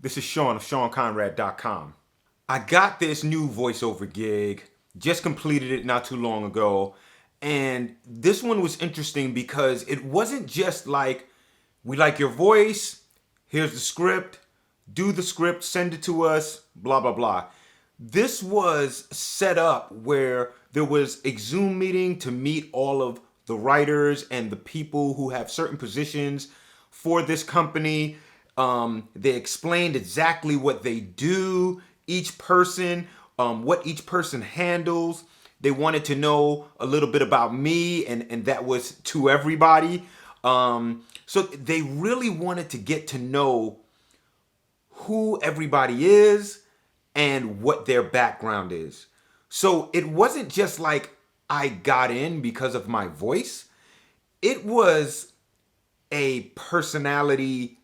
This is Sean of SeanConrad.com. I got this new voiceover gig, just completed it not too long ago, and this one was interesting because it wasn't just like, we like your voice, here's the script, do the script, send it to us, blah, blah, blah. This was set up where there was a Zoom meeting to meet all of the writers and the people who have certain positions for this company. They explained exactly what they do, each person, what each person handles. They wanted to know a little bit about me, and that was to everybody. So they really wanted to get to know who everybody is and what their background is. So it wasn't just like I got in because of my voice. It was a personality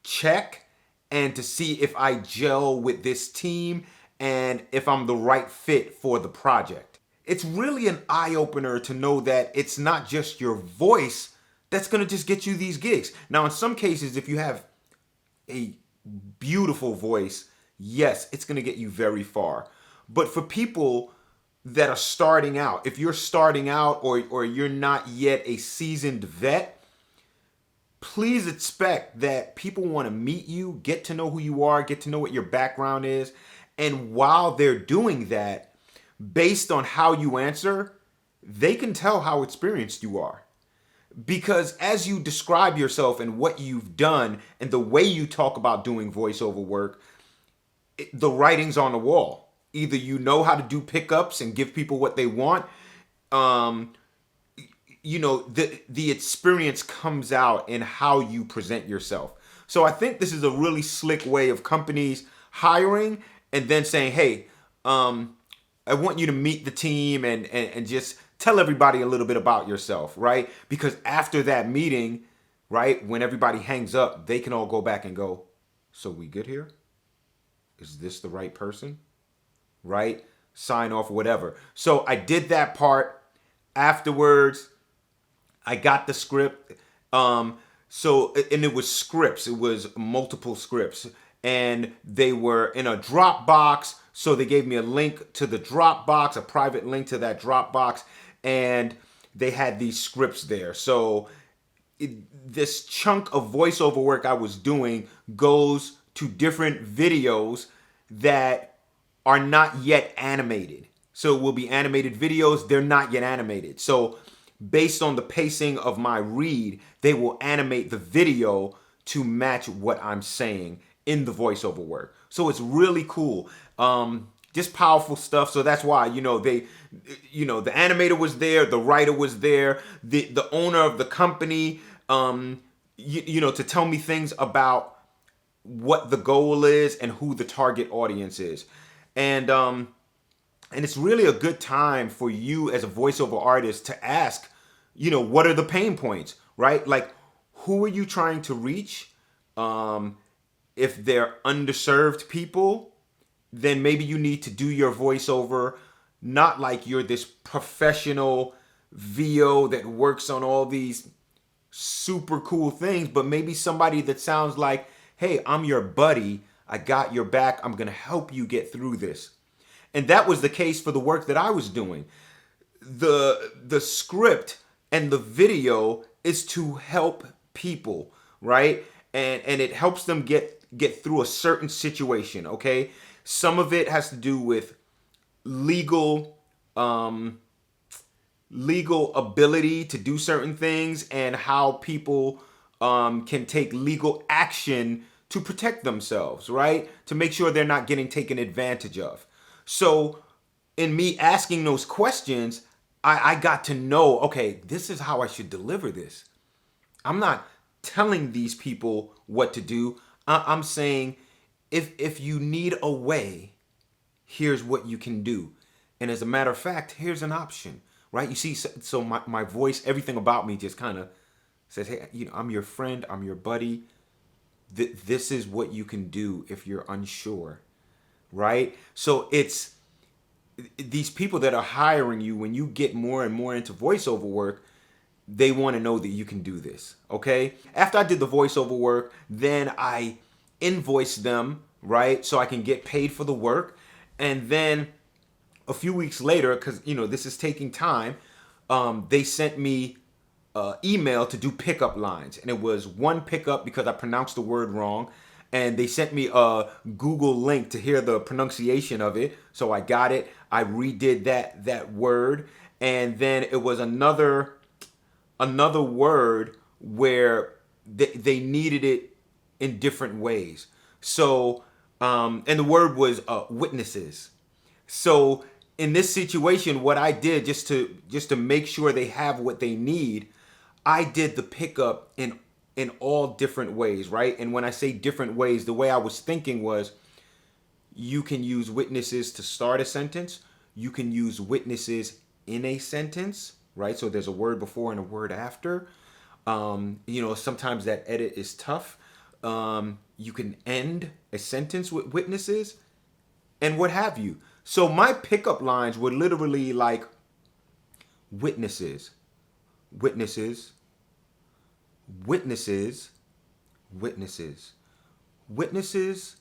check and to see if I gel with this team and if I'm the right fit for the project. It's really an eye-opener to know that it's not just your voice that's going to just get you these gigs. Now, in some cases, if you have a beautiful voice, yes, it's going to get you very far. But for people that are starting out, if you're starting out or you're not yet a seasoned vet, please expect that people want to meet you, get to know who you are, get to know what your background is. And while they're doing that, based on how you answer, they can tell how experienced you are. Because as you describe yourself and what you've done and the way you talk about doing voiceover work, the writing's on the wall. Either you know how to do pickups and give people what they want, the experience comes out in how you present yourself. So I think this is a really slick way of companies hiring and then saying, hey, I want you to meet the team and just tell everybody a little bit about yourself, right? Because after that meeting, right, when everybody hangs up, they can all go back and go, so we good here? Is this the right person? Right? Sign off, whatever. So I did that part. Afterwards, I got the script. And it was scripts. It was multiple scripts. And they were in a Dropbox. So they gave me a link to the Dropbox, a private link to that Dropbox. And they had these scripts there. So this chunk of voiceover work I was doing goes to different videos that are not yet animated. So it will be animated videos. They're not yet animated. So based on the pacing of my read, they will animate the video to match what I'm saying in the voiceover work. So it's really cool. Just powerful stuff. So that's why, the animator was there, the writer was there, the owner of the company, to tell me things about what the goal is and who the target audience is. And it's really a good time for you as a voiceover artist to ask, what are the pain points, right? Like, who are you trying to reach? If they're underserved people, then maybe you need to do your voiceover not like you're this professional VO that works on all these super cool things, but maybe somebody that sounds like, hey, I'm your buddy. I got your back. I'm going to help you get through this. And that was the case for the work that I was doing. The script and the video is to help people, right? And it helps them get through a certain situation, okay? Some of it has to do with legal ability to do certain things and how people can take legal action to protect themselves, right? To make sure they're not getting taken advantage of. So in me asking those questions, I got to know, okay, this is how I should deliver this. I'm not telling these people what to do. I'm saying, if you need a way, here's what you can do. And as a matter of fact, here's an option, right? You see, so my voice, everything about me just kind of says, hey, I'm your friend, I'm your buddy. This is what you can do if you're unsure, right? So it's these people that are hiring you, when you get more and more into voiceover work, they want to know that you can do this, okay? After I did the voiceover work, then I invoice them, right? So I can get paid for the work. And then a few weeks later, because this is taking time, they sent me email to do pickup lines, and it was one pickup because I pronounced the word wrong, and they sent me a Google link to hear the pronunciation of it. So I got it. I redid that word, and then it was another word where they needed it in different ways. So and the word was witnesses. So in this situation, what I did just to make sure they have what they need, I did the pickup in all different ways, right? And when I say different ways, the way I was thinking was, you can use witnesses to start a sentence. You can use witnesses in a sentence, right? So there's a word before and a word after. Sometimes that edit is tough. You can end a sentence with witnesses and what have you. So my pickup lines were literally like witnesses, witnesses, witnesses, witnesses, witnesses,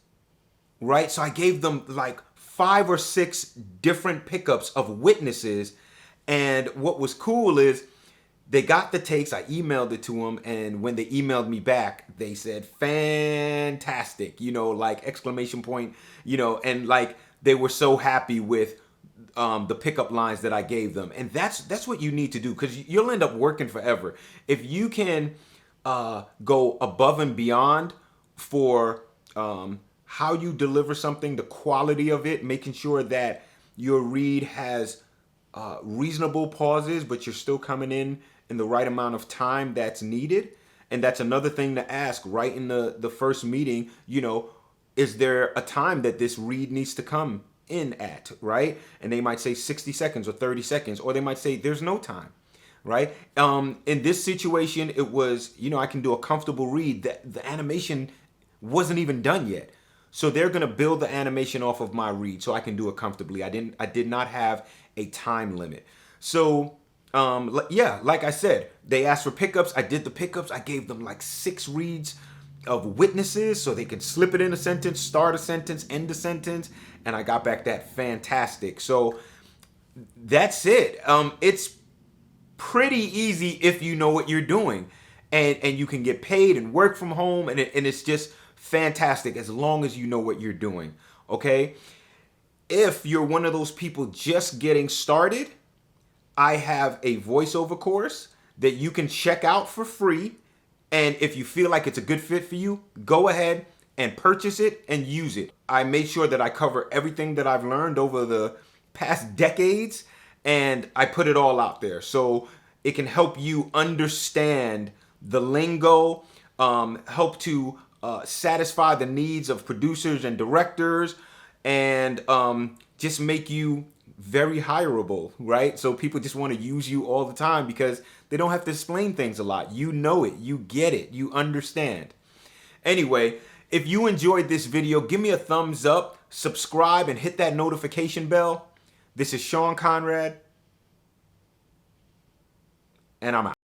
right? So I gave them like 5 or 6 different pickups of witnesses. And what was cool is they got the takes. I emailed it to them. And when they emailed me back, they said, fantastic, like exclamation point, and like they were so happy with the pickup lines that I gave them. And that's what you need to do, because you'll end up working forever. If you can go above and beyond for how you deliver something, the quality of it, making sure that your read has reasonable pauses, but you're still coming in the right amount of time that's needed. And that's another thing to ask right in the first meeting, is there a time that this read needs to come in at, right? And they might say 60 seconds or 30 seconds, or they might say there's no time, right? In this situation, it was, I can do a comfortable read. The animation wasn't even done yet. So they're going to build the animation off of my read so I can do it comfortably. I did not have a time limit. So like I said, they asked for pickups. I did the pickups. I gave them like 6 reads of witnesses so they could slip it in a sentence, start a sentence, end a sentence, and I got back that fantastic. So that's it. It's pretty easy if you know what you're doing, and you can get paid and work from home, and it's just fantastic as long as you know what you're doing. Okay? If you're one of those people just getting started, I have a voiceover course that you can check out for free. And if you feel like it's a good fit for you, go ahead and purchase it and use it. I made sure that I cover everything that I've learned over the past decades, and I put it all out there. So it can help you understand the lingo, help to satisfy the needs of producers and directors, and just make you very hireable, right? So people just want to use you all the time because they don't have to explain things a lot. You know it, you get it, you understand. Anyway, if you enjoyed this video, give me a thumbs up, subscribe, and hit that notification bell. This is Sean Conrad, and I'm out.